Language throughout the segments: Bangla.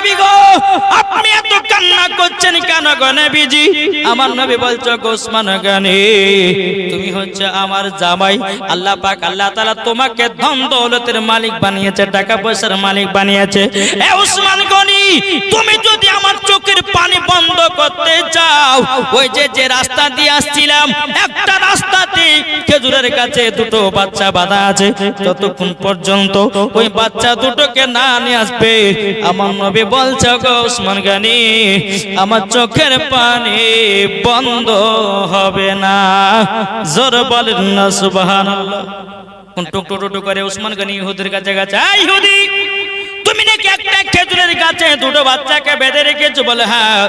নবী গো আপনি এত কান্না করছেন কেন গো নবীজি? আমার নবী বলছে গো ওসমান গনি তুমি হচ্ছে আমার জামাই, আল্লাহ পাক আল্লাহ তাআলা তোমাকে ধন দৌলতের মালিক বানিয়েছে, টাকা পয়সার মালিক বানিয়েছে। এ ওসমান গনি তুমি যদি আমার চোখের পানি বন্ধ করতে চাও, ওই যে রাস্তা দিয়ে আসছিলাম একটা রাস্তাতে খেজুরের কাছে দুটো বাচ্চা বাঁধা আছে, ততক্ষণ পর্যন্ত ওই বাচ্চা দুটোকে না নিয়ে আসবে আমার নবী বলছে গো ওসমান গনি আমার চোখের পানি বন্ধ হবে না। জোর বলেন না সুবহানাল্লাহ। কোন টুকটুক করে ওসমান গনি ইহুদির কাছে গেছে, এই ইহুদি তুমি নাকি একটা খেজুরের গাছে দুটো বাচ্চাকে বেঁধে রেখেছো? বলে হ্যাঁ।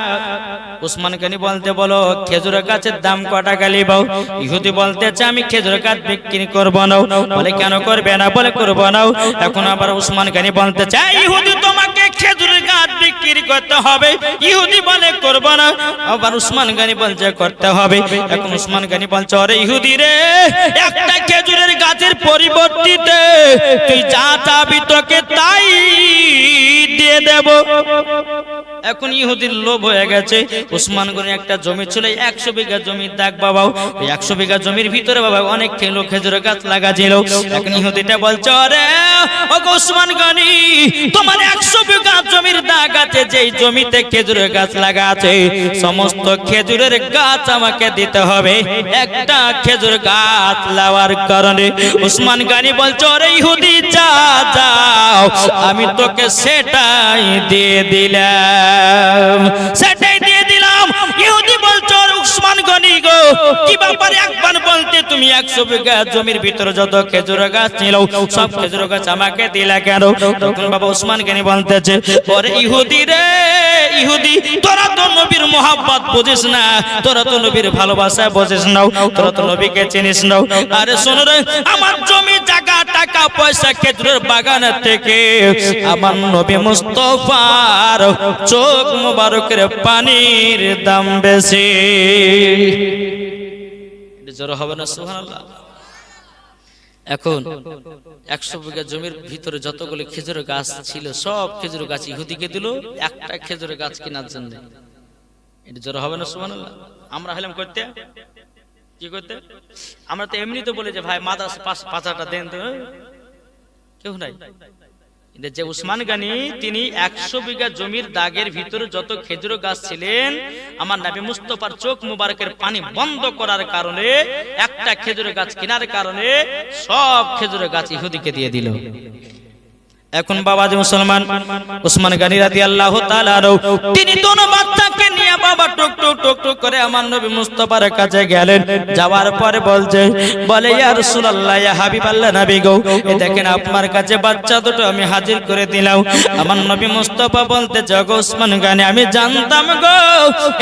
ওসমান গনি বলতে বলো খেজুরের গাছের দাম কত টাকা লিবাও? ইহুদি বলতেছে আমি খেজুরের গাছ বিক্রি করব না। বলে কেন করবে না? বলে করব না। এখন আবার ওসমান গনি বলতেছে ইহুদি তোমাকে খেজুরের গাছ বিক্রি করতে হবে। ইহুদি বলে করব না। আবার ওসমান গনি বলছে করতে হবে। এখন ওসমান গনি বলছে আরে ইহুদি রে একটা খেজুরের গাছের পরিবর্তে তুই যা চাবি তোকে তাই দিয়ে দেব। এখন ইহুদির লোভ হয়ে গেছে। ওসমান গনি একটা জমি ছিল 100 বিঘা জমির দাগ বাবা, ওই 100 বিঘা জমির ভিতরে বাবা অনেক খেজুরের গাছ লাগা ছিল। এখন ইহুদিটা বলছে আরে ও ওসমান গনি তোমার 100 বিঘা জমির দাগ আছে, যেই জমিতে খেজুরের গাছ লাগা আছে সমস্ত খেজুরের গাছ আমাকে দিতে হবে একটা খেজুর গাছ লাগার কারণে। ওসমান গনি বলছে আরে ইহুদি যাও আমি তোকে সেটাই দিয়ে দিলাম, সেটাই দিয়ে দিলাম। ইহুদি বলছে ওসমান গনি গো কি ব্যাপারে একবার বলতে তুমি 100 বিঘা জমির ভিতরে যত খেজুর গাছ ছিল সব খেজুর গাছ আমাকে দিলা কেন? তখন বাবা ওসমান গনি বলতেছে ওরে ইহুদি রে ইহুদি তোরা তো নবীর মোহাব্বত বুঝিস না, তোরা তো নবীর ভালোবাসা বুঝিস না, তোরা তো নবীকে চিনিস না। আরে শোনো রে আমার জমি জায়গা টাকা পয়সা খেজুরের বাগানের থেকে আমার নবী মুস্তাফার চোখ মুবারকের পানির দাম বেশি। জোর হবে না সুবহানাল্লাহ। এখন 100 বিঘা জমির ভিতরে যতগুলো খেজুর গাছ ছিল সব খেজুর গাছ ইহুদিকে দিল একটা খেজুর গাছ কেনার জন্য। এটা জোর হবে না সুবহানাল্লাহ। আমরা হলাম করতে কি করতে? আমরা তো এমনি তো বলে যে ভাই মাদ্রাসা পাঁচাটা দেন, তো কেউ নাই। যে ওসমান গনি তিনি 100 বিঘা জমির দাগের ভিতরে যত খেজুর গাছ ছিলেন আমার নবী মুস্তাফার চোখ মুবারকের পানি বন্ধ করার কারণে একটা খেজুর গাছ কেনার কারণে সব খেজুর গাছ ইহুদিকে দিয়ে দিল। এখন বাবাজি মুসলমান ওসমান গনি রাদিয়াল্লাহু তাআলা তিনি দোনো বাচ্চাকে নিয়ে বাবা টুক টুক করে আমার নবী মুস্তাফার কাছে গেলেন। যাওয়ার পরে বলে ইয়া রাসূলুল্লাহ ইয়া হাবিবাল্লাহ নবী গো এই দেখেন আপনার কাছে বাচ্চা দুটো আমি হাজির করে দিলাম। আমার নবী মুস্তাফা বলতে গো ওসমান গনি আমি জানতাম গো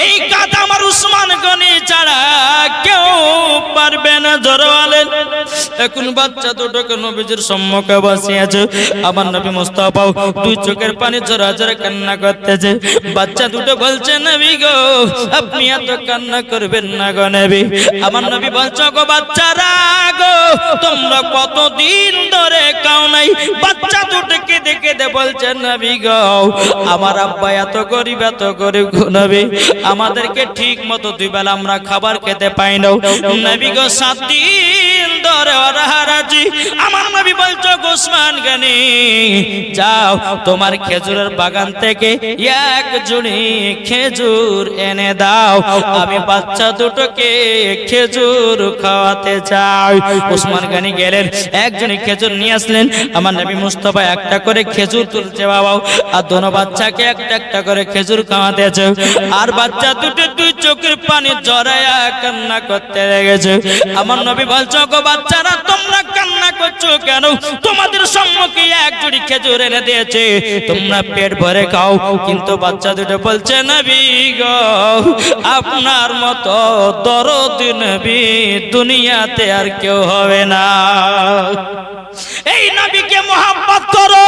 এই কাজ আমার ওসমান গনি ছাড়া কেউ পারবে না। জোরে বলেন। এখন বাচ্চা দুটোকে নবীজির সম্মুখে বসিয়েছে। আমার নবী মুস্তাফা দুই চোখের পানি ঝরা ঝরা কান্না করতেছে। বাচ্চা দুটো বলছে নবী গো আপনি এত কান্না করবেন না গো নবী। আমার নবী বলছে গো বাচ্চারা গো তোমরা কতদিন ধরে খাও নাই? বাচ্চা দুটোকে দেখে বলছে নবী গো আমার আব্বা এত গরিব গো নবী, আমাদেরকে ঠিক মতো দুই বেলা আমরা খাবার খেতে পাই না। নবী গো 7 দিন ধরে অরাহারাজি। আমার নবী বলছে গো ওসমান গনি যাও তোমার খেজুরের বাগান থেকে এক জুড়ি খেজুর এনে দাও, আমি বাচ্চা দুটোকে খেজুর খাওয়াতে চাই। ওসমান গনি গেলেন একজনই খেজুর নিয়ে আসলেন। আমার নবী মুস্তাফা একটা করে খেজুর তুলছে বাবা, আর দোনো বাচ্চাকে একটা একটা করে খেজুর খাওয়াতেছে। আর বাচ্চা দুটো দুই চোখের পানি জড়ায়া কান্না করতে লেগেছে। আমার নবী বলছে গো বাচ্চারা তোমরা কান্না করছো কেন? তোমাদের সম্মুখে এক জুড়ি খেজুর এনে দিয়েছে, তোমরা পেট ভরে খাও। কিন্তু বাচ্চা দুটো বলছে নবী গো আপনার মতো দরদি নবী দুনিয়াতে আর কেউ হবে না। এই নবীকে মহব্বত করো,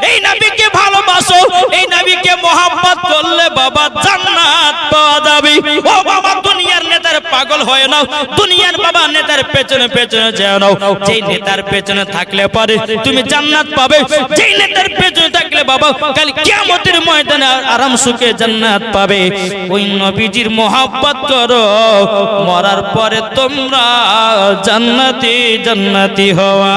এই নবীকে ভালোবাসো, এই নবীকে মহব্বত করলে বাবা জান্নাত পাওয়া যাবে। ও বাবা দুনিয়ার নেতার পাগল পাগল হয়ে নাও, দুনিয়ার বাবা নেতার পেছনে পেছনে যেও নাও। যেই নেতার পেছনে থাকলে পরে তুমি জান্নাত পাবে, যেই নেতার পেছনে থাকলে বাবা কাল কিয়ামতের ময়দানে আরাম সুখে জান্নাত পাবে। ওই নবীজির মহব্বত করো, মরার পরে তোমরা জান্নাতি জান্নাতি হওয়া।